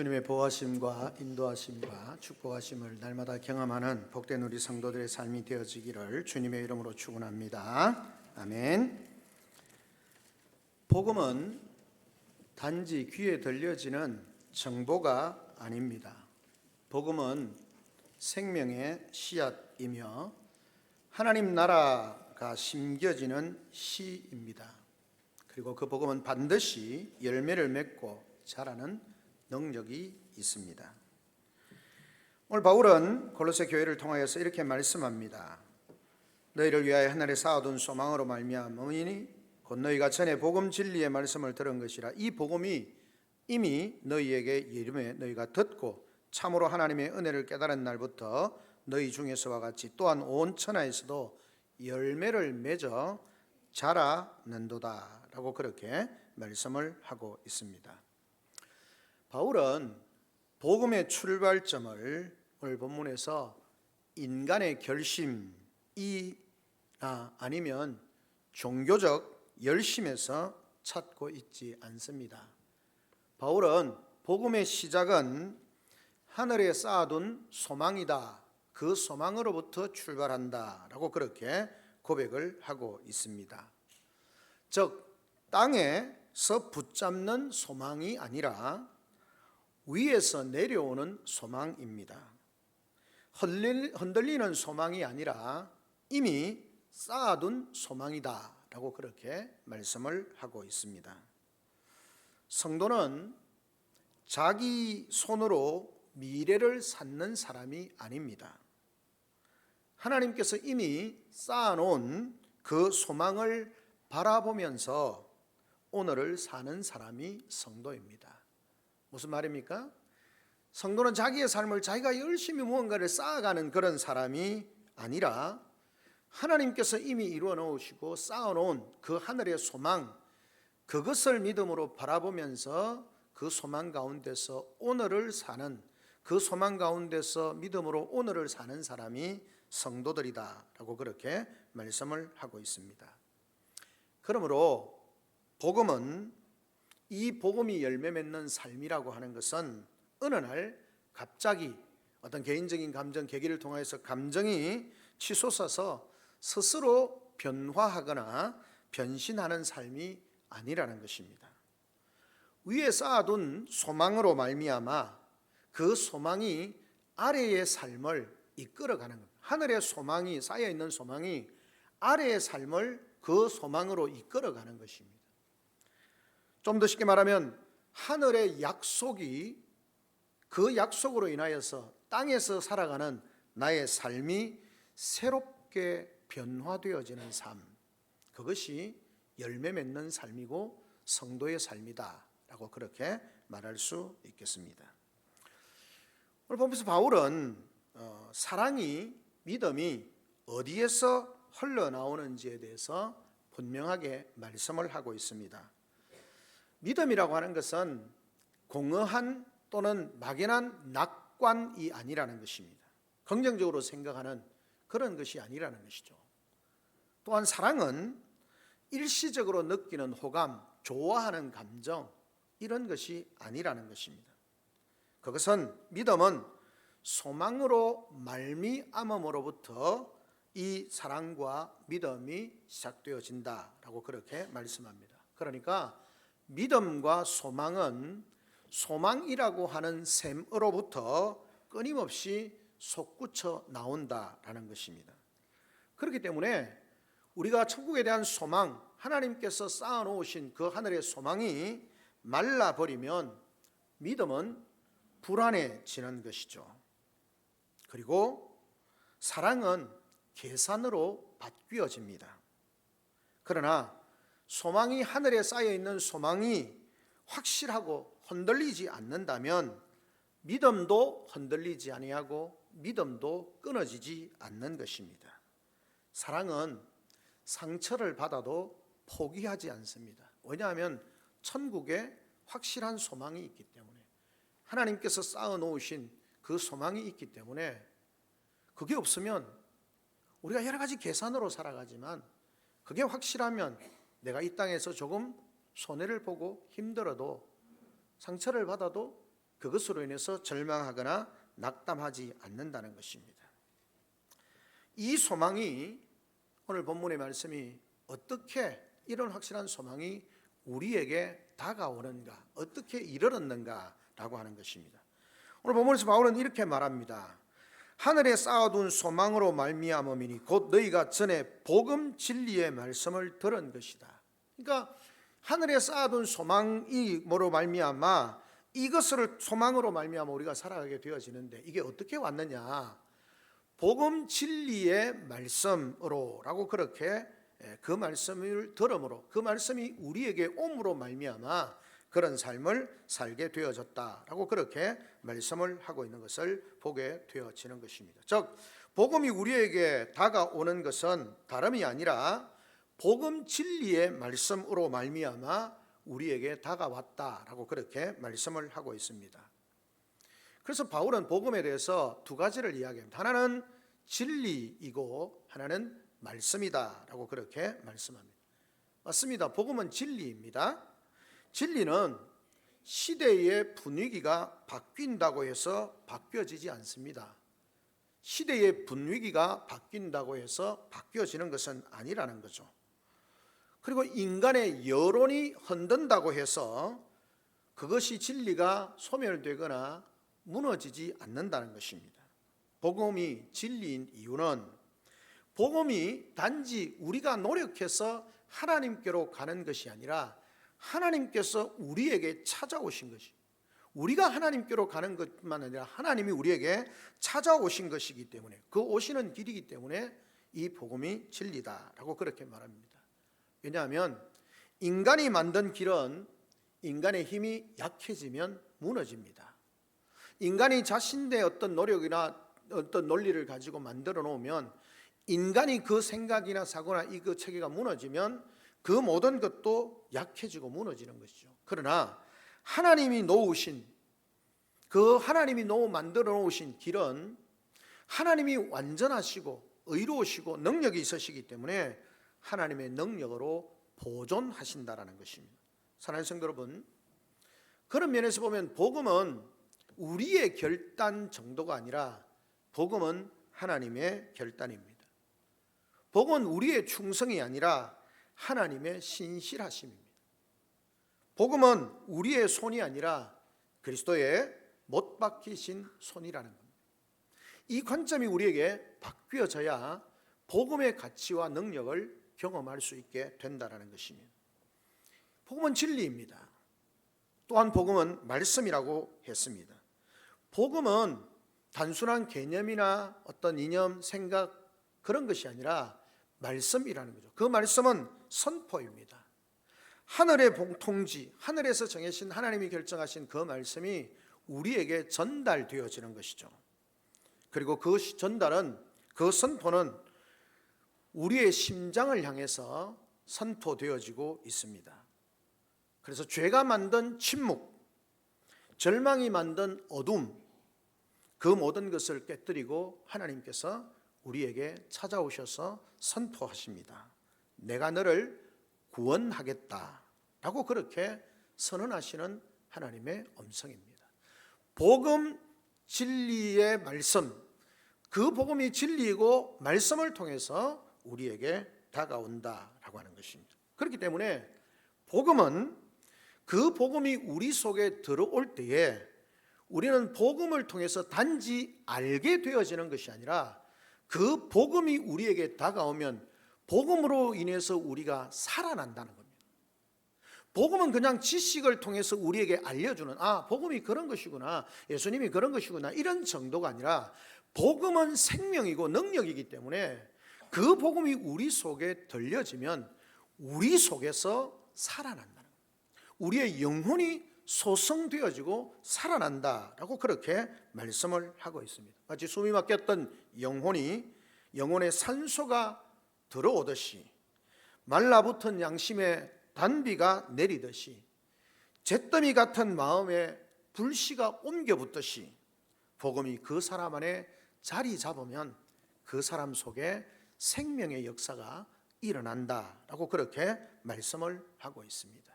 주님의 보호하심과 인도하심과 축복하심을 날마다 경험하는 복된 우리 성도들의 삶이 되어지기를 주님의 이름으로 축원합니다. 아멘. 복음은 단지 귀에 들려지는 정보가 아닙니다. 복음은 생명의 씨앗이며 하나님 나라가 심겨지는 씨입니다. 그리고 그 복음은 반드시 열매를 맺고 자라는 능력이 있습니다. 오늘 바울은 골로새 교회를 통하여서 이렇게 말씀합니다. 너희를 위하여 하늘에 쌓아둔 소망으로 말미암으니 곧 너희가 전에 복음 진리의 말씀을 들은 것이라. 이 복음이 이미 너희에게 이름에 너희가 듣고 참으로 하나님의 은혜를 깨달은 날부터 너희 중에서와 같이 또한 온 천하에서도 열매를 맺어 자라는도다 라고 그렇게 말씀을 하고 있습니다. 바울은 복음의 출발점을 오늘 본문에서 인간의 결심이 아니면 종교적 열심에서 찾고 있지 않습니다. 바울은 복음의 시작은 하늘에 쌓아둔 소망이다. 그 소망으로부터 출발한다 라고 그렇게 고백을 하고 있습니다. 즉 땅에서 붙잡는 소망이 아니라 위에서 내려오는 소망입니다. 흔들리는 소망이 아니라 이미 쌓아둔 소망이다 라고 그렇게 말씀을 하고 있습니다. 성도는 자기 손으로 미래를 쌓는 사람이 아닙니다. 하나님께서 이미 쌓아놓은 그 소망을 바라보면서 오늘을 사는 사람이 성도입니다. 무슨 말입니까? 성도는 자기의 삶을 자기가 열심히 무언가를 쌓아가는 그런 사람이 아니라 하나님께서 이미 이루어 놓으시고 쌓아놓은 그 하늘의 소망, 그것을 믿음으로 바라보면서 그 소망 가운데서 오늘을 사는, 그 소망 가운데서 믿음으로 오늘을 사는 사람이 성도들이다 라고 그렇게 말씀을 하고 있습니다. 그러므로 복음은, 이 복음이 열매 맺는 삶이라고 하는 것은 어느 날 갑자기 어떤 개인적인 감정, 계기를 통해서 감정이 치솟아서 스스로 변화하거나 변신하는 삶이 아니라는 것입니다. 위에 쌓아둔 소망으로 말미암아 그 소망이 아래의 삶을 이끌어가는 것. 하늘의 소망이, 쌓여있는 소망이 아래의 삶을 그 소망으로 이끌어가는 것입니다. 좀 더 쉽게 말하면 하늘의 약속이, 그 약속으로 인하여서 땅에서 살아가는 나의 삶이 새롭게 변화되어지는 삶, 그것이 열매 맺는 삶이고 성도의 삶이다 라고 그렇게 말할 수 있겠습니다. 오늘 보면서 바울은 사랑이, 믿음이 어디에서 흘러나오는지에 대해서 분명하게 말씀을 하고 있습니다. 믿음이라고 하는 것은 공허한 또는 막연한 낙관이 아니라는 것입니다. 긍정적으로 생각하는 그런 것이 아니라는 것이죠. 또한 사랑은 일시적으로 느끼는 호감, 좋아하는 감정, 이런 것이 아니라는 것입니다. 그것은, 믿음은 소망으로 말미암음으로부터 이 사랑과 믿음이 시작되어진다라고 그렇게 말씀합니다. 그러니까 믿음과 소망은 소망이라고 하는 샘으로부터 끊임없이 솟구쳐 나온다라는 것입니다. 그렇기 때문에 우리가 천국에 대한 소망, 하나님께서 쌓아놓으신 그 하늘의 소망이 말라버리면 믿음은 불안해지는 것이죠. 그리고 사랑은 계산으로 바뀌어집니다. 그러나 소망이, 하늘에 쌓여있는 소망이 확실하고 흔들리지 않는다면 믿음도 흔들리지 아니하고 믿음도 끊어지지 않는 것입니다. 사랑은 상처를 받아도 포기하지 않습니다. 왜냐하면 천국에 확실한 소망이 있기 때문에, 하나님께서 쌓아놓으신 그 소망이 있기 때문에, 그게 없으면 우리가 여러 가지 계산으로 살아가지만 그게 확실하면 내가 이 땅에서 조금 손해를 보고 힘들어도, 상처를 받아도 그것으로 인해서 절망하거나 낙담하지 않는다는 것입니다. 이 소망이, 오늘 본문의 말씀이 어떻게 이런 확실한 소망이 우리에게 다가오는가, 어떻게 이르렀는가라고 하는 것입니다. 오늘 본문에서 바울은 이렇게 말합니다. 하늘에 쌓아둔 소망으로 말미암음이니 곧 너희가 전에 복음 진리의 말씀을 들은 것이다. 그러니까 하늘에 쌓아둔 소망이 뭐로 말미암아, 이것을 소망으로 말미암아 우리가 살아가게 되어지는데, 이게 어떻게 왔느냐, 복음 진리의 말씀으로라고, 그렇게 그 말씀을 들음으로, 그 말씀이 우리에게 옴으로 말미암아 그런 삶을 살게 되어졌다라고 그렇게 말씀을 하고 있는 것을 보게 되어지는 것입니다. 즉 복음이 우리에게 다가오는 것은 다름이 아니라 복음 진리의 말씀으로 말미암아 우리에게 다가왔다라고 그렇게 말씀을 하고 있습니다. 그래서 바울은 복음에 대해서 두 가지를 이야기합니다. 하나는 진리이고 하나는 말씀이다라고 그렇게 말씀합니다. 맞습니다. 복음은 진리입니다. 진리는 시대의 분위기가 바뀐다고 해서 바뀌어지지 않습니다. 시대의 분위기가 바뀐다고 해서 바뀌어지는 것은 아니라는 거죠. 그리고 인간의 여론이 흔든다고 해서 그것이 진리가 소멸되거나 무너지지 않는다는 것입니다. 복음이 진리인 이유는 복음이 단지 우리가 노력해서 하나님께로 가는 것이 아니라 하나님께서 우리에게 찾아오신 것이, 우리가 하나님께로 가는 것만 아니라 하나님이 우리에게 찾아오신 것이기 때문에, 그 오시는 길이기 때문에 이 복음이 진리다라고 그렇게 말합니다. 왜냐하면 인간이 만든 길은 인간의 힘이 약해지면 무너집니다. 인간이 자신의 어떤 노력이나 어떤 논리를 가지고 만들어 놓으면, 인간이 그 생각이나 사고나 이 그 체계가 무너지면 그 모든 것도 약해지고 무너지는 것이죠. 그러나 하나님이 놓으신, 그 하나님이 만들어 놓으신 길은 하나님이 완전하시고 의로우시고 능력이 있으시기 때문에 하나님의 능력으로 보존하신다라는 것입니다. 사랑하는 성도 여러분, 그런 면에서 보면 복음은 우리의 결단 정도가 아니라 복음은 하나님의 결단입니다. 복음은 우리의 충성이 아니라 하나님의 신실하심입니다. 복음은 우리의 손이 아니라 그리스도의 못 박히신 손이라는 겁니다. 이 관점이 우리에게 바뀌어져야 복음의 가치와 능력을 경험할 수 있게 된다는 것입니다. 복음은 진리입니다. 또한 복음은 말씀이라고 했습니다. 복음은 단순한 개념이나 어떤 이념, 생각, 그런 것이 아니라 말씀이라는 거죠. 그 말씀은 선포입니다. 하늘의 통지, 하늘에서 정해진, 하나님이 결정하신 그 말씀이 우리에게 전달되어지는 것이죠. 그리고 그 전달은, 그 선포는 우리의 심장을 향해서 선포되어지고 있습니다. 그래서 죄가 만든 침묵, 절망이 만든 어둠, 그 모든 것을 깨뜨리고 하나님께서 우리에게 찾아오셔서 선포하십니다. 내가 너를 구원하겠다라고 그렇게 선언하시는 하나님의 음성입니다. 복음, 진리의 말씀, 그 복음이 진리이고 말씀을 통해서 우리에게 다가온다라고 하는 것입니다. 그렇기 때문에 복음은, 그 복음이 우리 속에 들어올 때에 우리는 복음을 통해서 단지 알게 되어지는 것이 아니라 그 복음이 우리에게 다가오면 복음으로 인해서 우리가 살아난다는 겁니다. 복음은 그냥 지식을 통해서 우리에게 알려주는, 복음이 그런 것이구나, 예수님이 그런 것이구나, 이런 정도가 아니라 복음은 생명이고 능력이기 때문에 그 복음이 우리 속에 들려지면 우리 속에서 살아난다는 겁니다. 우리의 영혼이 소성되어지고 살아난다라고 그렇게 말씀을 하고 있습니다. 마치 숨이 막혔던 영혼의 산소가 들어오듯이, 말라붙은 양심에 단비가 내리듯이, 잿더미 같은 마음에 불씨가 옮겨붙듯이 복음이 그 사람 안에 자리 잡으면 그 사람 속에 생명의 역사가 일어난다라고 그렇게 말씀을 하고 있습니다.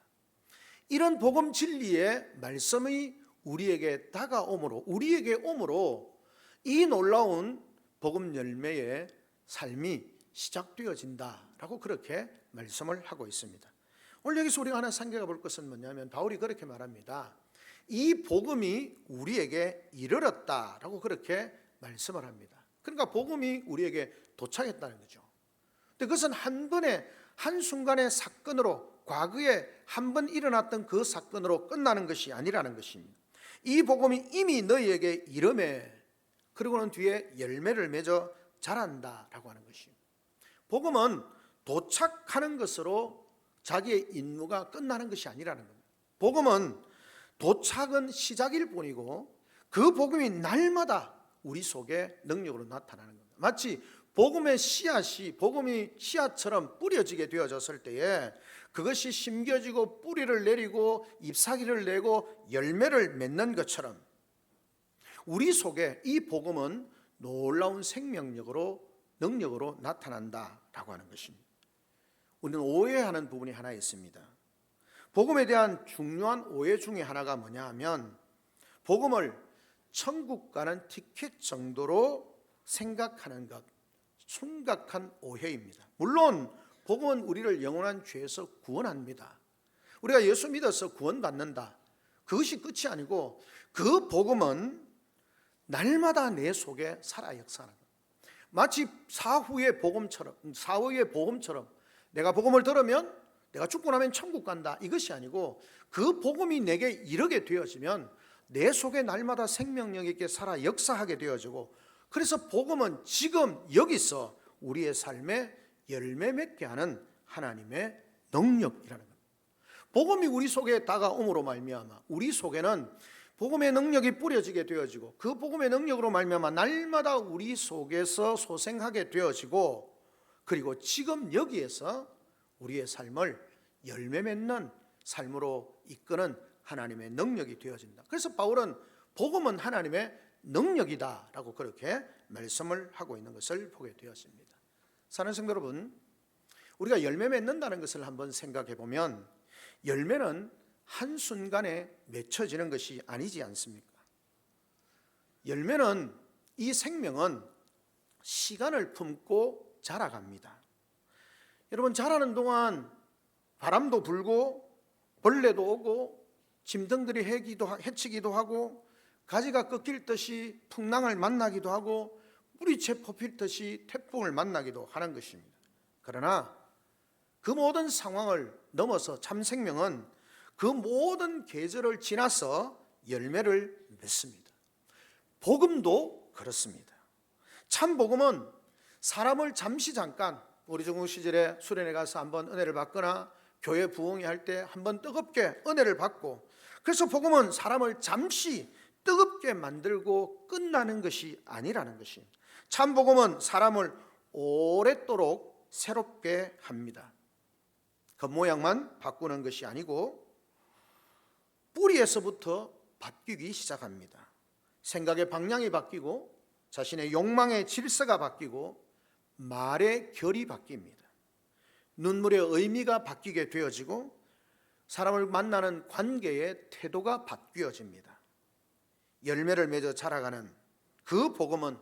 이런 복음 진리의 말씀이 우리에게 다가옴으로, 우리에게 오므로 이 놀라운 복음 열매의 삶이 시작되어진다라고 그렇게 말씀을 하고 있습니다. 오늘 여기서 우리가 하나 생각해 볼 것은 뭐냐면 바울이 그렇게 말합니다. 이 복음이 우리에게 이르렀다라고 그렇게 말씀을 합니다. 그러니까 복음이 우리에게 도착했다는 거죠. 근데 그것은 한 번의 한순간의 사건으로, 과거에 한 번 일어났던 그 사건으로 끝나는 것이 아니라는 것입니다. 이 복음이 이미 너희에게 이름에, 그리고는 뒤에 열매를 맺어 자란다라고 하는 것입니다. 복음은 도착하는 것으로 자기의 임무가 끝나는 것이 아니라는 겁니다. 복음은 도착은 시작일 뿐이고 그 복음이 날마다 우리 속에 능력으로 나타나는 겁니다. 마치 복음의 씨앗이, 복음이 씨앗처럼 뿌려지게 되어졌을 때에 그것이 심겨지고 뿌리를 내리고 잎사귀를 내고 열매를 맺는 것처럼 우리 속에 이 복음은 놀라운 생명력으로, 능력으로 나타난다라고 하는 것입니다. 우리는 오해하는 부분이 하나 있습니다. 복음에 대한 중요한 오해 중에 하나가 뭐냐 하면 복음을 천국 가는 티켓 정도로 생각하는 것, 심각한 오해입니다. 물론 복음은 우리를 영원한 죄에서 구원합니다. 우리가 예수 믿어서 구원받는다, 그것이 끝이 아니고 그 복음은 날마다 내 속에 살아 역사하는 것. 마치 사후의 복음처럼 내가 복음을 들으면 내가 죽고 나면 천국 간다, 이것이 아니고 그 복음이 내게 이르게 되어지면 내 속에 날마다 생명력 있게 살아 역사하게 되어지고, 그래서 복음은 지금 여기서 우리의 삶에 열매 맺게 하는 하나님의 능력이라는 겁니다. 복음이 우리 속에 다가옴으로 말미암아 우리 속에는 복음의 능력이 뿌려지게 되어지고 그 복음의 능력으로 말미암아 날마다 우리 속에서 소생하게 되어지고, 그리고 지금 여기에서 우리의 삶을 열매 맺는 삶으로 이끄는 하나님의 능력이 되어진다. 그래서 바울은 복음은 하나님의 능력이다라고 그렇게 말씀을 하고 있는 것을 보게 되었습니다. 사랑하는 성도 여러분, 우리가 열매 맺는다는 것을 한번 생각해 보면 열매는 한순간에 맺혀지는 것이 아니지 않습니까? 열매는, 이 생명은 시간을 품고 자라갑니다. 여러분, 자라는 동안 바람도 불고 벌레도 오고 짐승들이 해치기도 하고 가지가 꺾일 듯이 풍랑을 만나기도 하고 뿌리채 뽑힐 듯이 태풍을 만나기도 하는 것입니다. 그러나 그 모든 상황을 넘어서 참 생명은 그 모든 계절을 지나서 열매를 맺습니다. 복음도 그렇습니다. 참 복음은 사람을 잠깐, 우리 중국 시절에 수련회 가서 한번 은혜를 받거나 교회 부흥회 할 때 한번 뜨겁게 은혜를 받고, 그래서 복음은 사람을 잠시 뜨겁게 만들고 끝나는 것이 아니라는 것입니다. 참 복음은 사람을 오랫도록 새롭게 합니다. 겉모양만 바꾸는 것이 아니고 뿌리에서부터 바뀌기 시작합니다. 생각의 방향이 바뀌고 자신의 욕망의 질서가 바뀌고 말의 결이 바뀝니다. 눈물의 의미가 바뀌게 되어지고 사람을 만나는 관계의 태도가 바뀌어집니다. 열매를 맺어 자라가는 그 복음은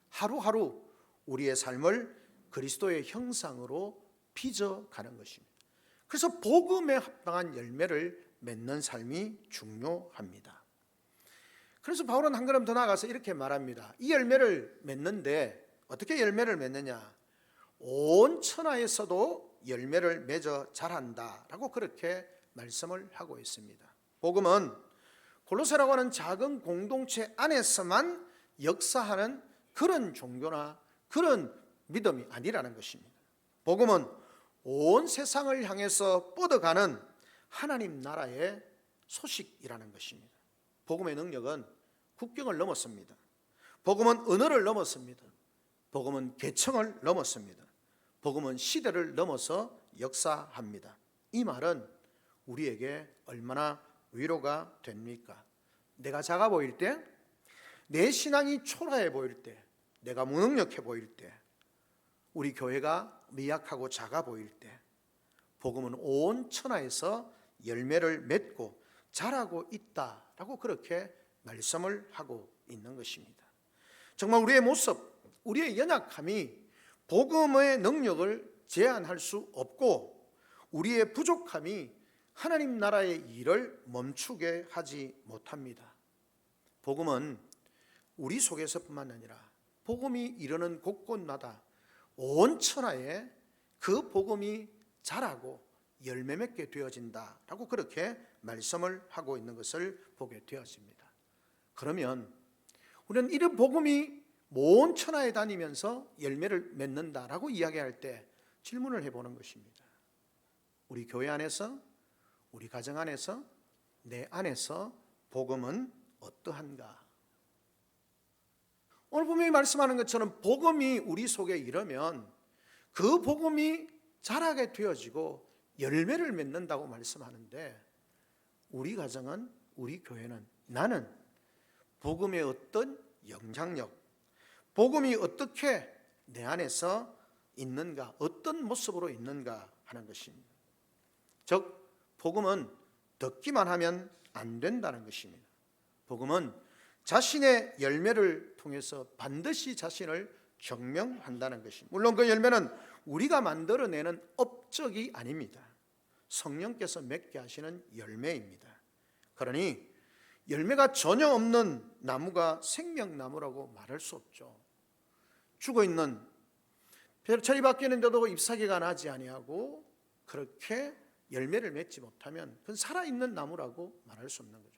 하루하루 우리의 삶을 그리스도의 형상으로 빚어가는 것입니다. 그래서 복음에 합당한 열매를 맺는 삶이 중요합니다. 그래서 바울은 한 걸음 더 나아가서 이렇게 말합니다. 이 열매를 맺는데 어떻게 열매를 맺느냐? 온 천하에서도 열매를 맺어 자란다라고 그렇게 말씀을 하고 있습니다. 복음은 골로새라고 하는 작은 공동체 안에서만 역사하는 그런 종교나 그런 믿음이 아니라는 것입니다. 복음은 온 세상을 향해서 뻗어가는 하나님 나라의 소식이라는 것입니다. 복음의 능력은 국경을 넘었습니다. 복음은 언어를 넘었습니다. 복음은 계층을 넘었습니다. 복음은 시대를 넘어서 역사합니다. 이 말은 우리에게 얼마나 위로가 됩니까? 내가 작아 보일 때, 내 신앙이 초라해 보일 때, 내가 무능력해 보일 때, 우리 교회가 미약하고 작아 보일 때 복음은 온 천하에서 열매를 맺고 자라고 있다라고 그렇게 말씀을 하고 있는 것입니다. 정말 우리의 모습, 우리의 연약함이 복음의 능력을 제한할 수 없고 우리의 부족함이 하나님 나라의 일을 멈추게 하지 못합니다. 복음은 우리 속에서뿐만 아니라 복음이 이르는 곳곳마다 온 천하에 그 복음이 자라고 열매 맺게 되어진다라고 그렇게 말씀을 하고 있는 것을 보게 되었습니다. 그러면 우리는 이런 복음이 온 천하에 다니면서 열매를 맺는다라고 이야기할 때 질문을 해보는 것입니다. 우리 교회 안에서, 우리 가정 안에서, 내 안에서 복음은 어떠한가? 오늘 분명히 말씀하는 것처럼 복음이 우리 속에 이르면 그 복음이 자라게 되어지고 열매를 맺는다고 말씀하는데 우리 가정은, 우리 교회는, 나는 복음의 어떤 영향력, 복음이 어떻게 내 안에서 있는가, 어떤 모습으로 있는가 하는 것입니다. 즉 복음은 듣기만 하면 안 된다는 것입니다. 복음은 자신의 열매를 통해서 반드시 자신을 증명한다는 것입니다. 물론 그 열매는 우리가 만들어내는 업적이 아닙니다. 성령께서 맺게 하시는 열매입니다. 그러니 열매가 전혀 없는 나무가 생명나무라고 말할 수 없죠. 죽어있는 벼철이 바뀌는데도 잎사귀가 나지 아니하고 그렇게 열매를 맺지 못하면 그건 살아있는 나무라고 말할 수 없는 거죠.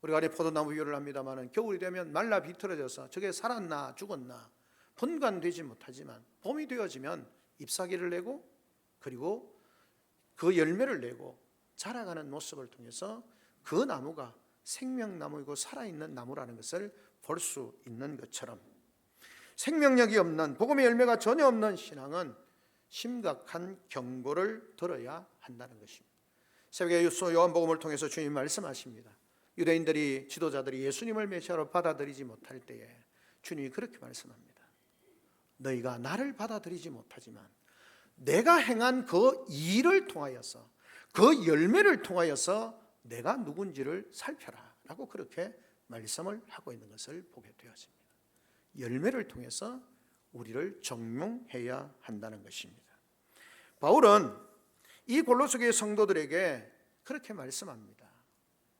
우리가 아래 포도나무 비유를 합니다만 겨울이 되면 말라 비틀어져서 저게 살았나 죽었나 분간되지 못하지만 봄이 되어지면 잎사귀를 내고 그리고 그 열매를 내고 자라가는 모습을 통해서 그 나무가 생명나무이고 살아있는 나무라는 것을 볼 수 있는 것처럼 생명력이 없는 복음의 열매가 전혀 없는 신앙은 심각한 경고를 들어야 한다는 것입니다. 새벽에 요한복음을 통해서 주님 말씀하십니다. 유대인들이 지도자들이 예수님을 메시아로 받아들이지 못할 때에 주님이 그렇게 말씀합니다. 너희가 나를 받아들이지 못하지만 내가 행한 그 일을 통하여서 그 열매를 통하여서 내가 누군지를 살펴라 라고 그렇게 말씀을 하고 있는 것을 보게 되었습니다. 열매를 통해서 우리를 증명해야 한다는 것입니다. 바울은 이 골로새 교회 성도들에게 그렇게 말씀합니다.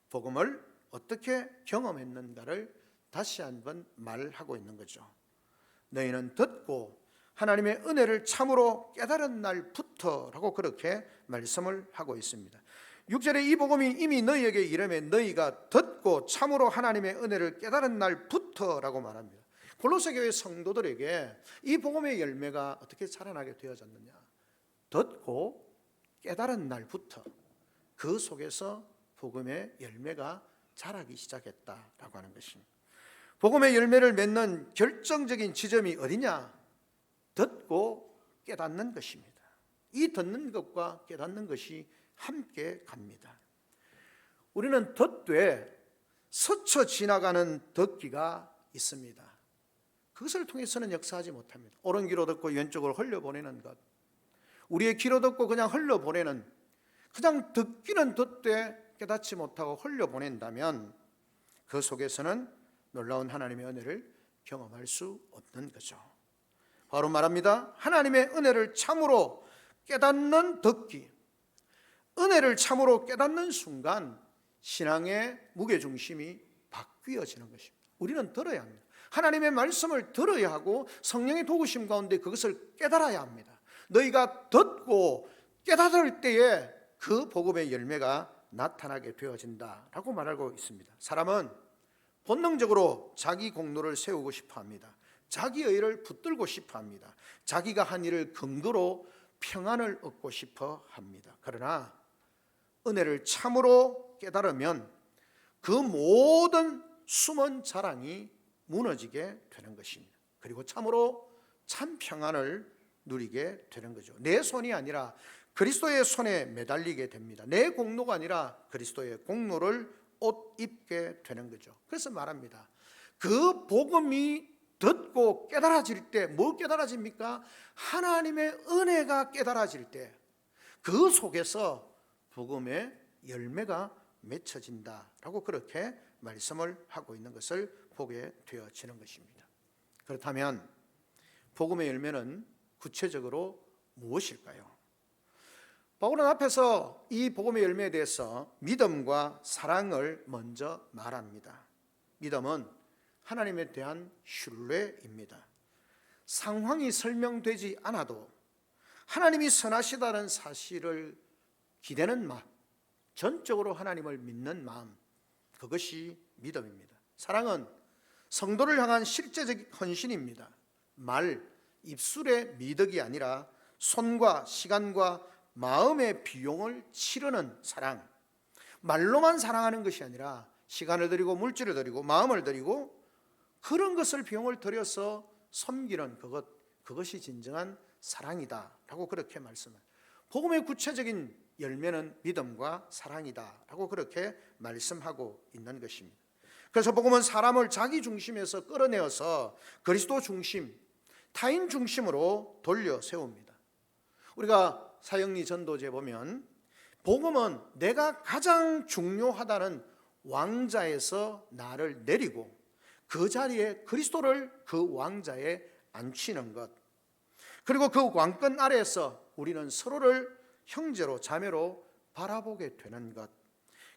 복음을 어떻게 경험했는가를 다시 한번 말하고 있는 거죠. 너희는 듣고 하나님의 은혜를 참으로 깨달은 날부터 라고 그렇게 말씀을 하고 있습니다. 6절에 이 복음이 이미 너희에게 이르매 너희가 듣고 참으로 하나님의 은혜를 깨달은 날부터 라고 말합니다. 골로새 교회 성도들에게 이 복음의 열매가 어떻게 자라나게 되어졌느냐? 듣고 깨달은 날부터 그 속에서 복음의 열매가 자라기 시작했다라고 하는 것입니다. 복음의 열매를 맺는 결정적인 지점이 어디냐? 듣고 깨닫는 것입니다. 이 듣는 것과 깨닫는 것이 함께 갑니다. 우리는 듣되 스쳐 지나가는 듣기가 있습니다. 그것을 통해서는 역사하지 못합니다. 옳은 귀로 듣고 왼쪽으로 흘려보내는 것, 우리의 귀로 듣고 그냥 흘려보내는, 그냥 듣기는 듣되 깨닫지 못하고 흘려보낸다면 그 속에서는 놀라운 하나님의 은혜를 경험할 수 없는 거죠. 바로 말합니다. 하나님의 은혜를 참으로 깨닫는 듣기, 은혜를 참으로 깨닫는 순간 신앙의 무게중심이 바뀌어지는 것입니다. 우리는 들어야 합니다. 하나님의 말씀을 들어야 하고 성령의 도우심 가운데 그것을 깨달아야 합니다. 너희가 듣고 깨달을 때에 그 복음의 열매가 나타나게 되어진다라고 말하고 있습니다. 사람은 본능적으로 자기 공로를 세우고 싶어 합니다. 자기 의를 붙들고 싶어 합니다. 자기가 한 일을 근거로 평안을 얻고 싶어 합니다. 그러나 은혜를 참으로 깨달으면 그 모든 숨은 자랑이 무너지게 되는 것입니다. 그리고 참으로 참 평안을 누리게 되는 거죠. 내 손이 아니라 그리스도의 손에 매달리게 됩니다. 내 공로가 아니라 그리스도의 공로를 옷 입게 되는 거죠. 그래서 말합니다. 그 복음이 듣고 깨달아질 때 뭐 깨달아집니까? 하나님의 은혜가 깨달아질 때 그 속에서 복음의 열매가 맺혀진다라고 그렇게 말씀을 하고 있는 것을 보게 되어지는 것입니다. 그렇다면 복음의 열매는 구체적으로 무엇일까요? 바울은 앞에서 이 복음의 열매에 대해서 믿음과 사랑을 먼저 말합니다. 믿음은 하나님에 대한 신뢰입니다. 상황이 설명되지 않아도 하나님이 선하시다는 사실을 기대는 마음, 전적으로 하나님을 믿는 마음, 그것이 믿음입니다. 사랑은 성도를 향한 실제적 헌신입니다. 말, 입술의 미덕이 아니라 손과 시간과 마음의 비용을 치르는 사랑. 말로만 사랑하는 것이 아니라 시간을 들이고 물질을 들이고 마음을 들이고 그런 것을 비용을 들여서 섬기는 그것이 진정한 사랑이다라고 그렇게 말씀을. 복음의 구체적인 열매는 믿음과 사랑이다라고 그렇게 말씀하고 있는 것입니다. 그래서 복음은 사람을 자기 중심에서 끌어내어서 그리스도 중심, 타인 중심으로 돌려 세웁니다. 우리가 사형리 전도제 보면 복음은 내가 가장 중요하다는 왕자에서 나를 내리고 그 자리에 그리스도를 그 왕자에 앉히는 것, 그리고 그 왕권 아래에서 우리는 서로를 형제로 자매로 바라보게 되는 것,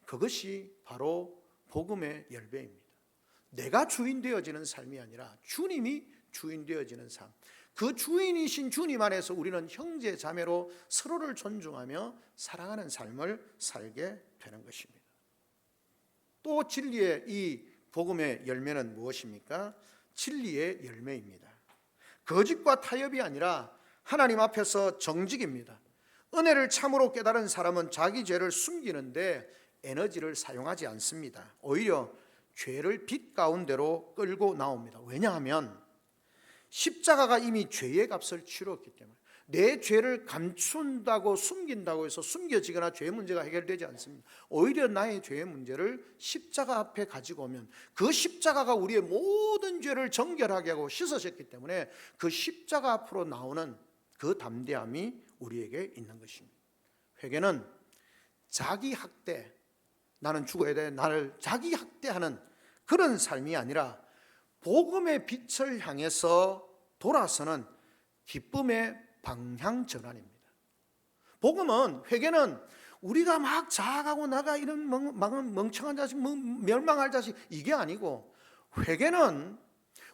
그것이 바로 복음의 열매입니다. 내가 주인 되어지는 삶이 아니라 주님이 주인 되어지는 삶, 그 주인이신 주님 안에서 우리는 형제 자매로 서로를 존중하며 사랑하는 삶을 살게 되는 것입니다. 또 진리의 이 복음의 열매는 무엇입니까? 진리의 열매입니다. 거짓과 타협이 아니라 하나님 앞에서 정직입니다. 은혜를 참으로 깨달은 사람은 자기 죄를 숨기는데 에너지를 사용하지 않습니다. 오히려 죄를 빛 가운데로 끌고 나옵니다. 왜냐하면 십자가가 이미 죄의 값을 치렀기 때문에 내 죄를 감춘다고 숨긴다고 해서 숨겨지거나 죄의 문제가 해결되지 않습니다. 오히려 나의 죄의 문제를 십자가 앞에 가지고 오면 그 십자가가 우리의 모든 죄를 정결하게 하고 씻으셨기 때문에 그 십자가 앞으로 나오는 그 담대함이 우리에게 있는 것입니다. 회개는 자기 학대, 나는 죽어야 돼, 나를 자기 학대하는 그런 삶이 아니라 복음의 빛을 향해서 돌아서는 기쁨의 방향 전환입니다. 복음은, 회개는 우리가 막 자아가고 나가 이런 멍청한 자식, 멸망할 자식, 이게 아니고, 회개는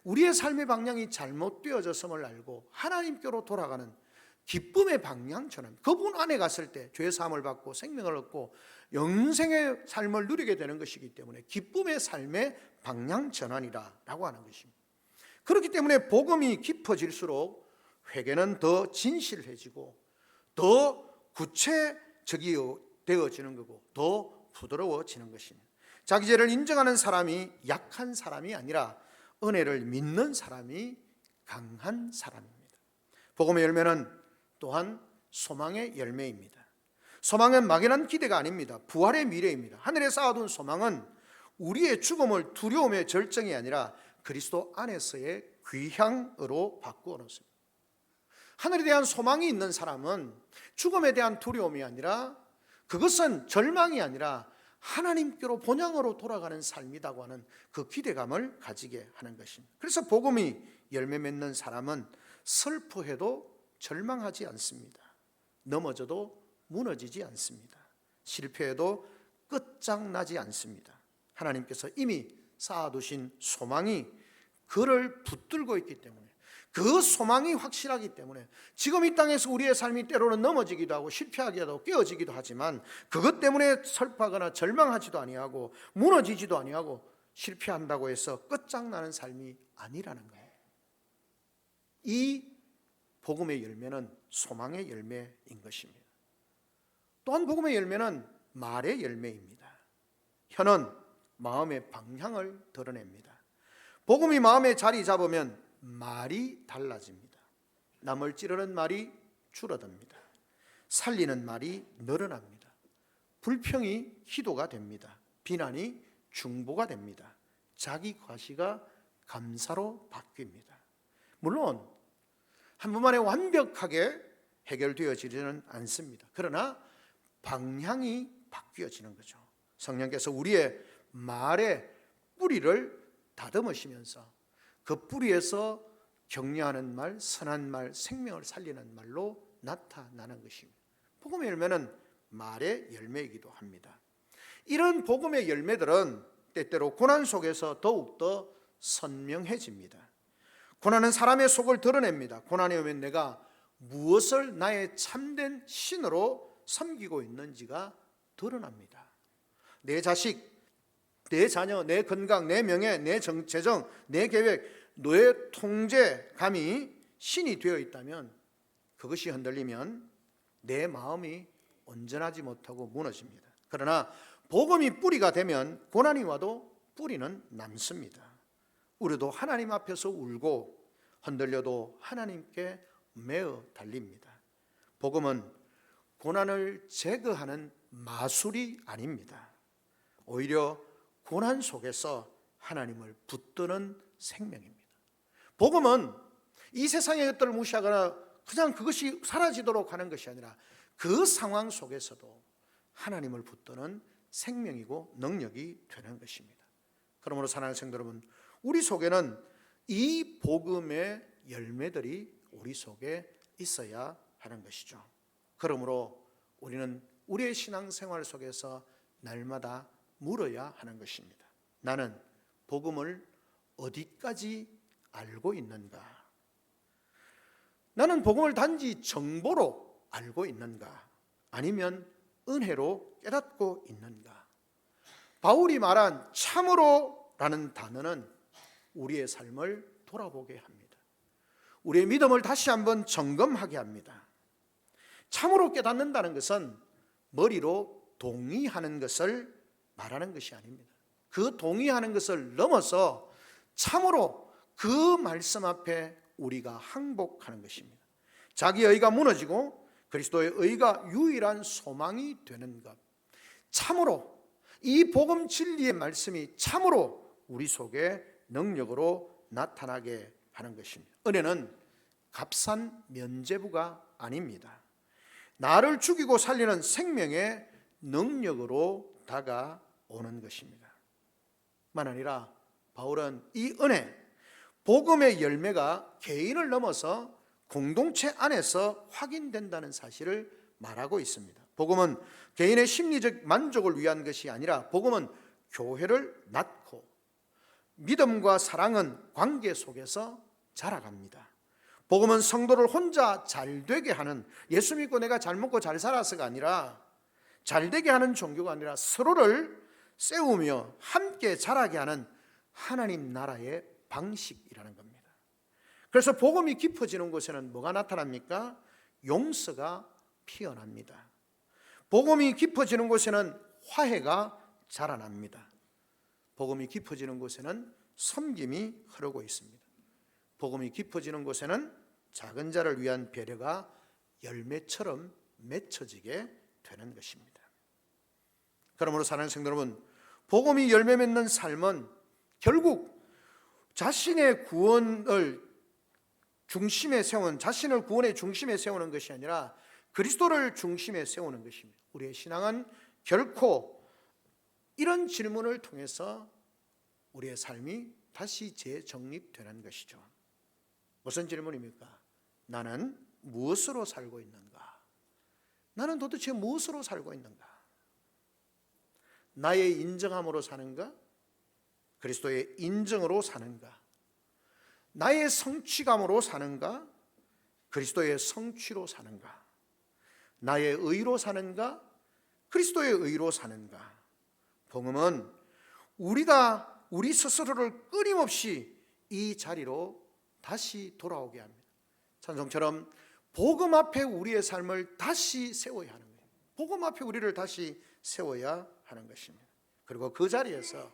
우리의 삶의 방향이 잘못되어졌음을 알고 하나님께로 돌아가는 기쁨의 방향 전환. 그분 안에 갔을 때 죄 사함을 받고 생명을 얻고 영생의 삶을 누리게 되는 것이기 때문에 기쁨의 삶의 방향 전환이라고 하는 것입니다. 그렇기 때문에 복음이 깊어질수록 회개는 더 진실해지고 더 구체적이 되어지는 거고 더 부드러워지는 것입니다. 자기 죄를 인정하는 사람이 약한 사람이 아니라 은혜를 믿는 사람이 강한 사람입니다. 복음의 열매는 또한 소망의 열매입니다. 소망은 막연한 기대가 아닙니다. 부활의 미래입니다. 하늘에 쌓아둔 소망은 우리의 죽음을 두려움의 절정이 아니라 그리스도 안에서의 귀향으로 바꾸어 놓습니다. 하늘에 대한 소망이 있는 사람은 죽음에 대한 두려움이 아니라, 그것은 절망이 아니라 하나님께로 본향으로 돌아가는 삶이라고 하는 그 기대감을 가지게 하는 것입니다. 그래서 복음이 열매 맺는 사람은 슬퍼해도 절망하지 않습니다. 넘어져도 무너지지 않습니다. 실패해도 끝장나지 않습니다. 하나님께서 이미 쌓아두신 소망이 그를 붙들고 있기 때문에, 그 소망이 확실하기 때문에 지금 이 땅에서 우리의 삶이 때로는 넘어지기도 하고 실패하기도 하고 깨어지기도 하지만 그것 때문에 슬퍼하거나 절망하지도 아니하고 무너지지도 아니하고 실패한다고 해서 끝장나는 삶이 아니라는 거예요. 이 복음의 열매는 소망의 열매인 것입니다. 또한 복음의 열매는 말의 열매입니다. 혀는 마음의 방향을 드러냅니다. 복음이 마음에 자리 잡으면 말이 달라집니다. 남을 찌르는 말이 줄어듭니다. 살리는 말이 늘어납니다. 불평이 희도가 됩니다. 비난이 중보가 됩니다. 자기 과시가 감사로 바뀝니다. 물론 한 번만에 완벽하게 해결되어지지는 않습니다. 그러나 방향이 바뀌어지는 거죠. 성령께서 우리의 말에 뿌리를 다듬으시면서 그 뿌리에서 격려하는 말, 선한 말, 생명을 살리는 말로 나타나는 것입니다. 복음의 열매는 말의 열매이기도 합니다. 이런 복음의 열매들은 때때로 고난 속에서 더욱더 선명해집니다. 고난은 사람의 속을 드러냅니다. 고난이 오면 내가 무엇을 나의 참된 신으로 섬기고 있는지가 드러납니다. 내 자식, 내 자녀, 내 건강, 내 명예, 내 재정, 내 계획, 내 통제감이 신이 되어 있다면 그것이 흔들리면 내 마음이 온전하지 못하고 무너집니다. 그러나 복음이 뿌리가 되면 고난이 와도 뿌리는 남습니다. 우리도 하나님 앞에서 울고 흔들려도 하나님께 매어 달립니다. 복음은 고난을 제거하는 마술이 아닙니다. 오히려 고난 속에서 하나님을 붙드는 생명입니다. 복음은 이 세상의 것들을 무시하거나 그냥 그것이 사라지도록 하는 것이 아니라 그 상황 속에서도 하나님을 붙드는 생명이고 능력이 되는 것입니다. 그러므로 사랑하는 성도 여러분, 우리 속에는 이 복음의 열매들이 우리 속에 있어야 하는 것이죠. 그러므로 우리는 우리의 신앙생활 속에서 날마다 물어야 하는 것입니다. 나는 복음을 어디까지 알고 있는가? 나는 복음을 단지 정보로 알고 있는가? 아니면 은혜로 깨닫고 있는가? 바울이 말한 참으로라는 단어는 우리의 삶을 돌아보게 합니다. 우리의 믿음을 다시 한번 점검하게 합니다. 참으로 깨닫는다는 것은 머리로 동의하는 것을 말하는 것이 아닙니다. 그 동의하는 것을 넘어서 참으로 그 말씀 앞에 우리가 항복하는 것입니다. 자기의 의가 무너지고 그리스도의 의가 유일한 소망이 되는 것, 참으로 이 복음 진리의 말씀이 참으로 우리 속에 능력으로 나타나게 하는 것입니다. 은혜는 값싼 면죄부가 아닙니다. 나를 죽이고 살리는 생명의 능력으로 다가오는 것입니다. 만 아니라 바울은 이 은혜, 복음의 열매가 개인을 넘어서 공동체 안에서 확인된다는 사실을 말하고 있습니다. 복음은 개인의 심리적 만족을 위한 것이 아니라 복음은 교회를 낳고 믿음과 사랑은 관계 속에서 자라갑니다. 복음은 성도를 혼자 잘되게 하는, 예수 믿고 내가 잘 먹고 잘 살아서가 아니라, 잘되게 하는 종교가 아니라 서로를 세우며 함께 자라게 하는 하나님 나라의 방식이라는 겁니다. 그래서 복음이 깊어지는 곳에는 뭐가 나타납니까? 용서가 피어납니다. 복음이 깊어지는 곳에는 화해가 자라납니다. 복음이 깊어지는 곳에는 섬김이 흐르고 있습니다. 복음이 깊어지는 곳에는 작은 자를 위한 배려가 열매처럼 맺혀지게 되는 것입니다. 그러므로 사랑하는 성도 여러분, 복음이 열매 맺는 삶은 결국 자신의 구원을 중심에 세운, 자신을 구원의 중심에 세우는 것이 아니라 그리스도를 중심에 세우는 것입니다. 우리의 신앙은 결코 이런 질문을 통해서 우리의 삶이 다시 재정립되는 것이죠. 무슨 질문입니까? 나는 무엇으로 살고 있는가? 나는 도대체 무엇으로 살고 있는가? 나의 인정함으로 사는가? 그리스도의 인정으로 사는가? 나의 성취감으로 사는가? 그리스도의 성취로 사는가? 나의 의로 사는가? 그리스도의 의로 사는가? 복음은 우리가 우리 스스로를 끊임없이 이 자리로 다시 돌아오게 합니다. 찬송처럼 복음 앞에 우리의 삶을 다시 세워야 하는 거예요. 복음 앞에 우리를 다시 세워야 하는 것입니다. 그리고 그 자리에서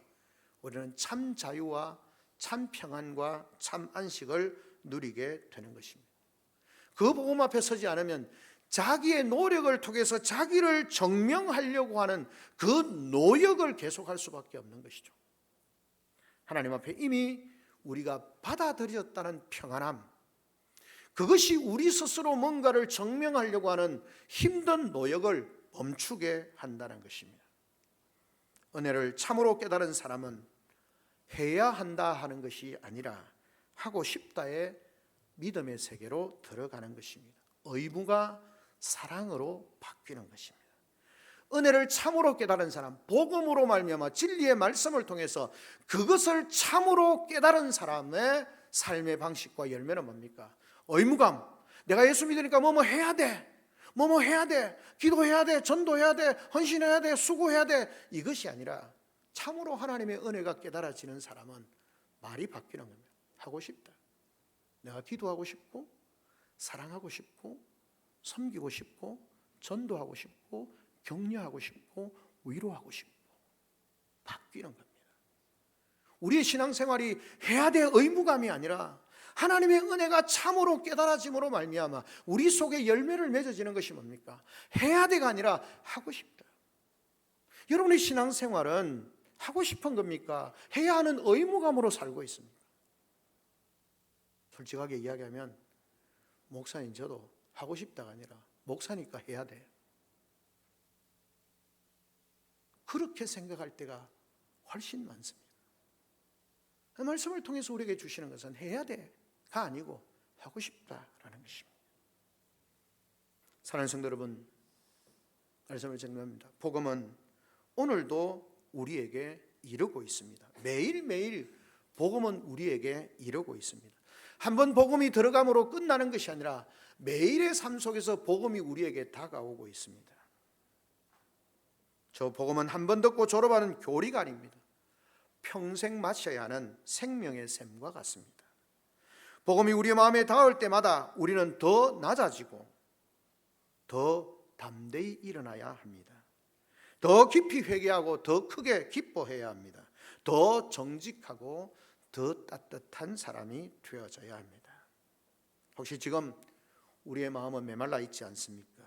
우리는 참 자유와 참 평안과 참 안식을 누리게 되는 것입니다. 그 복음 앞에 서지 않으면 자기의 노력을 통해서 자기를 증명하려고 하는 그 노력을 계속할 수밖에 없는 것이죠. 하나님 앞에 이미 우리가 받아들였다는 평안함, 그것이 우리 스스로 뭔가를 증명하려고 하는 힘든 노력을 멈추게 한다는 것입니다. 은혜를 참으로 깨달은 사람은 해야 한다 하는 것이 아니라 하고 싶다의 믿음의 세계로 들어가는 것입니다. 의무가 사랑으로 바뀌는 것입니다. 은혜를 참으로 깨달은 사람, 복음으로 말미암아 진리의 말씀을 통해서 그것을 참으로 깨달은 사람의 삶의 방식과 열매는 뭡니까? 의무감. 내가 예수 믿으니까 뭐뭐 해야 돼. 뭐뭐 해야 돼. 기도해야 돼. 전도해야 돼. 헌신해야 돼. 수고해야 돼. 이것이 아니라 참으로 하나님의 은혜가 깨달아지는 사람은 말이 바뀌는 겁니다. 하고 싶다. 내가 기도하고 싶고, 사랑하고 싶고, 섬기고 싶고, 전도하고 싶고, 격려하고 싶고, 위로하고 싶고 바뀌는 겁니다. 우리의 신앙생활이 해야 될 의무감이 아니라 하나님의 은혜가 참으로 깨달아짐으로 말미암아 우리 속에 열매를 맺어지는 것이 뭡니까? 해야 돼가 아니라 하고 싶다. 여러분의 신앙생활은 하고 싶은 겁니까? 해야 하는 의무감으로 살고 있습니다. 솔직하게 이야기하면 목사님 저도 하고 싶다가 아니라 목사니까 해야 돼. 그렇게 생각할 때가 훨씬 많습니다. 그 말씀을 통해서 우리에게 주시는 것은 해야 돼가 아니고 하고 싶다라는 것입니다. 사랑하는 성도 여러분, 말씀을 정리합니다. 복음은 오늘도 우리에게 이루고 있습니다. 매일매일 복음은 우리에게 이루고 있습니다. 한번 복음이 들어감으로 끝나는 것이 아니라 매일의 삶 속에서 복음이 우리에게 다가오고 있습니다. 저 복음은 한 번 듣고 졸업하는 교리가 아닙니다. 평생 마셔야 하는 생명의 샘과 같습니다. 복음이 우리 마음에 닿을 때마다 우리는 더 낮아지고 더 담대히 일어나야 합니다. 더 깊이 회개하고 더 크게 기뻐해야 합니다. 더 정직하고 더 따뜻한 사람이 되어져야 합니다. 혹시 지금 우리의 마음은 메말라 있지 않습니까?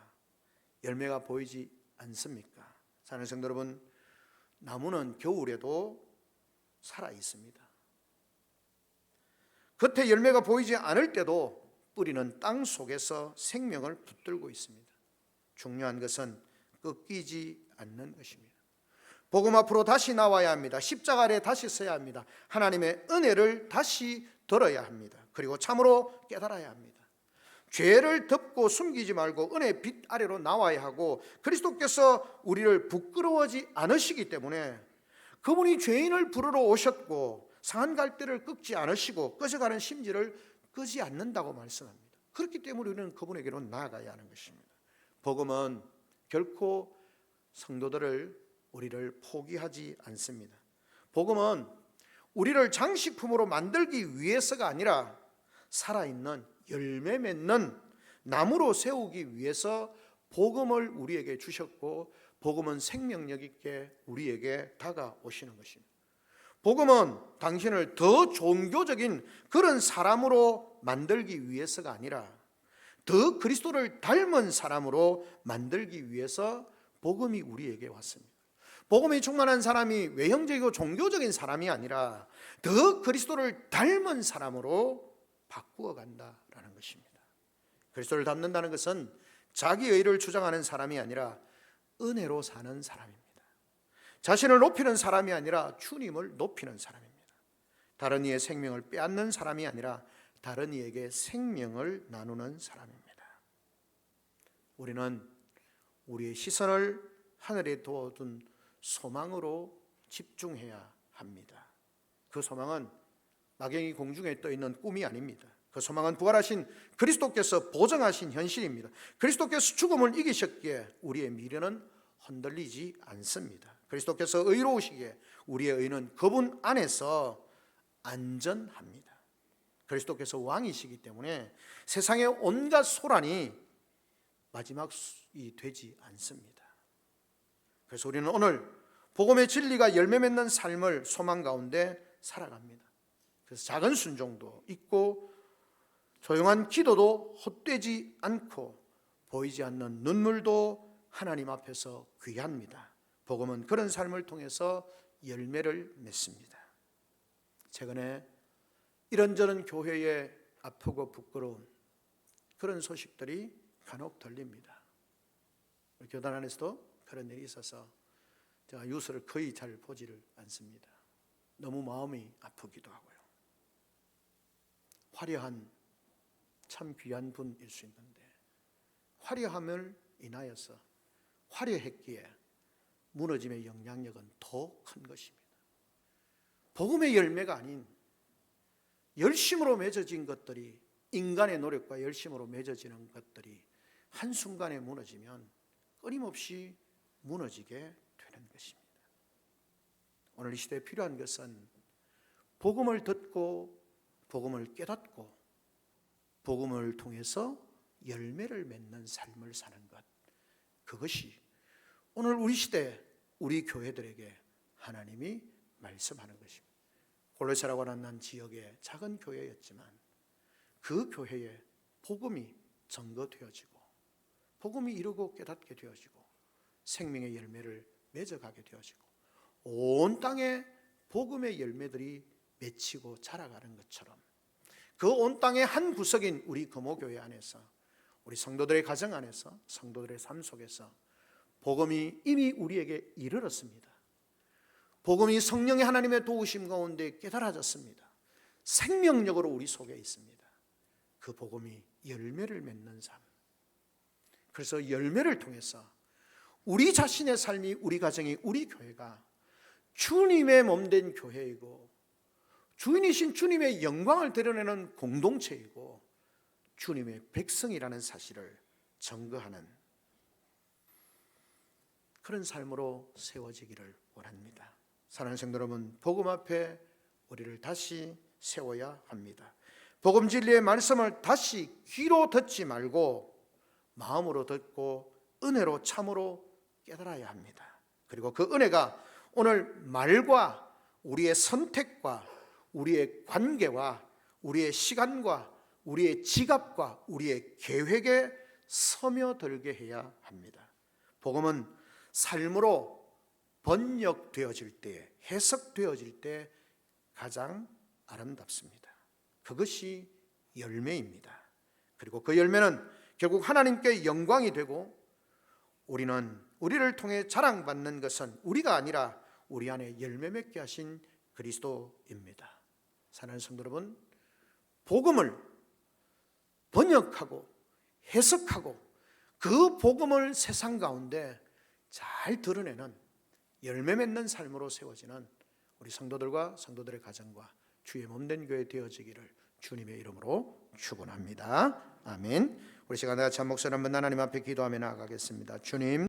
열매가 보이지 않습니까? 사랑하는 성도 여러분, 나무는 겨울에도 살아 있습니다. 겉에 열매가 보이지 않을 때도 뿌리는 땅 속에서 생명을 붙들고 있습니다. 중요한 것은 꺾이지 않는 것입니다. 복음 앞으로 다시 나와야 합니다. 십자가 아래 다시 서야 합니다. 하나님의 은혜를 다시 들어야 합니다. 그리고 참으로 깨달아야 합니다. 죄를 덮고 숨기지 말고 은혜의 빛 아래로 나와야 하고, 그리스도께서 우리를 부끄러워하지 않으시기 때문에 그분이 죄인을 부르러 오셨고 상한 갈대를 꺾지 않으시고 꺼져가는 심지를 끄지 않는다고 말씀합니다. 그렇기 때문에 우리는 그분에게로 나아가야 하는 것입니다. 복음은 결코 성도들을, 우리를 포기하지 않습니다. 복음은 우리를 장식품으로 만들기 위해서가 아니라 살아있는 열매 맺는 나무로 세우기 위해서 복음을 우리에게 주셨고, 복음은 생명력 있게 우리에게 다가오시는 것입니다. 복음은 당신을 더 종교적인 그런 사람으로 만들기 위해서가 아니라 더 그리스도를 닮은 사람으로 만들기 위해서 복음이 우리에게 왔습니다. 복음이 충만한 사람이 외형적이고 종교적인 사람이 아니라 더 그리스도를 닮은 사람으로 바꾸어 간다라는 것입니다. 그리스도를 닮는다는 것은 자기 의를 주장하는 사람이 아니라 은혜로 사는 사람입니다. 자신을 높이는 사람이 아니라 주님을 높이는 사람입니다. 다른 이의 생명을 빼앗는 사람이 아니라 다른 이에게 생명을 나누는 사람입니다. 우리는 우리의 시선을 하늘에 두어둔 소망으로 집중해야 합니다. 그 소망은 막연히 공중에 떠있는 꿈이 아닙니다. 그 소망은 부활하신 그리스도께서 보증하신 현실입니다. 그리스도께서 죽음을 이기셨기에 우리의 미래는 흔들리지 않습니다. 그리스도께서 의로우시기에 우리의 의는 그분 안에서 안전합니다. 그리스도께서 왕이시기 때문에 세상의 온갖 소란이 마지막이 되지 않습니다. 그래서 우리는 오늘 복음의 진리가 열매 맺는 삶을 소망 가운데 살아갑니다. 그래서 작은 순종도 있고 조용한 기도도 헛되지 않고 보이지 않는 눈물도 하나님 앞에서 귀합니다. 복음은 그런 삶을 통해서 열매를 맺습니다. 최근에 이런저런 교회에 아프고 부끄러운 그런 소식들이 간혹 들립니다. 교단 안에서도 그런 일이 있어서 제가 뉴스를 거의 잘 보지를 않습니다. 너무 마음이 아프기도 하고요. 화려한 참 귀한 분일 수 있는데 화려함을 인하여서 화려했기에 무너짐의 영향력은 더 큰 것입니다. 복음의 열매가 아닌 열심으로 맺어진 것들이, 인간의 노력과 열심으로 맺어지는 것들이 한순간에 무너지면 끊임없이 무너지게 되는 것입니다. 오늘 이 시대에 필요한 것은 복음을 듣고 복음을 깨닫고 복음을 통해서 열매를 맺는 삶을 사는 것, 그것이 오늘 우리 시대 우리 교회들에게 하나님이 말씀하는 것입니다. 골로새라고 하는 한 지역의 작은 교회였지만 그 교회에 복음이 증거되어지고 복음이 이루고 깨닫게 되어지고 생명의 열매를 맺어가게 되어지고 온 땅에 복음의 열매들이 맺히고 자라가는 것처럼 그 온 땅의 한 구석인 우리 금호교회 안에서, 우리 성도들의 가정 안에서, 성도들의 삶 속에서 복음이 이미 우리에게 이르렀습니다. 복음이 성령의 하나님의 도우심 가운데 깨달아졌습니다. 생명력으로 우리 속에 있습니다. 그 복음이 열매를 맺는 삶. 그래서 열매를 통해서 우리 자신의 삶이, 우리 가정이, 우리 교회가 주님의 몸된 교회이고 주인이신 주님의 영광을 드러내는 공동체이고 주님의 백성이라는 사실을 증거하는 그런 삶으로 세워지기를 원합니다. 사랑하는 성도 여러분, 복음 앞에 우리를 다시 세워야 합니다. 복음 진리의 말씀을 다시 귀로 듣지 말고 마음으로 듣고 은혜로 참으로 깨달아야 합니다. 그리고 그 은혜가 오늘 말과 우리의 선택과 우리의 관계와 우리의 시간과 우리의 지갑과 우리의 계획에 스며들게 해야 합니다. 복음은 삶으로 번역되어질 때, 해석되어질 때 가장 아름답습니다. 그것이 열매입니다. 그리고 그 열매는 결국 하나님께 영광이 되고 우리를 통해 자랑받는 것은 우리가 아니라 우리 안에 열매 맺게 하신 그리스도입니다. 사랑하는 성도 여러분, 복음을 번역하고 해석하고 그 복음을 세상 가운데 잘 드러내는 열매 맺는 삶으로 세워지는 우리 성도들과 성도들의 가정과 주의 몸된 교회 되어지기를 주님의 이름으로 축원합니다. 아멘. 우리 시간 다 같이 한 목소리 한번 하나님 앞에 기도하며 나아가겠습니다. 주님,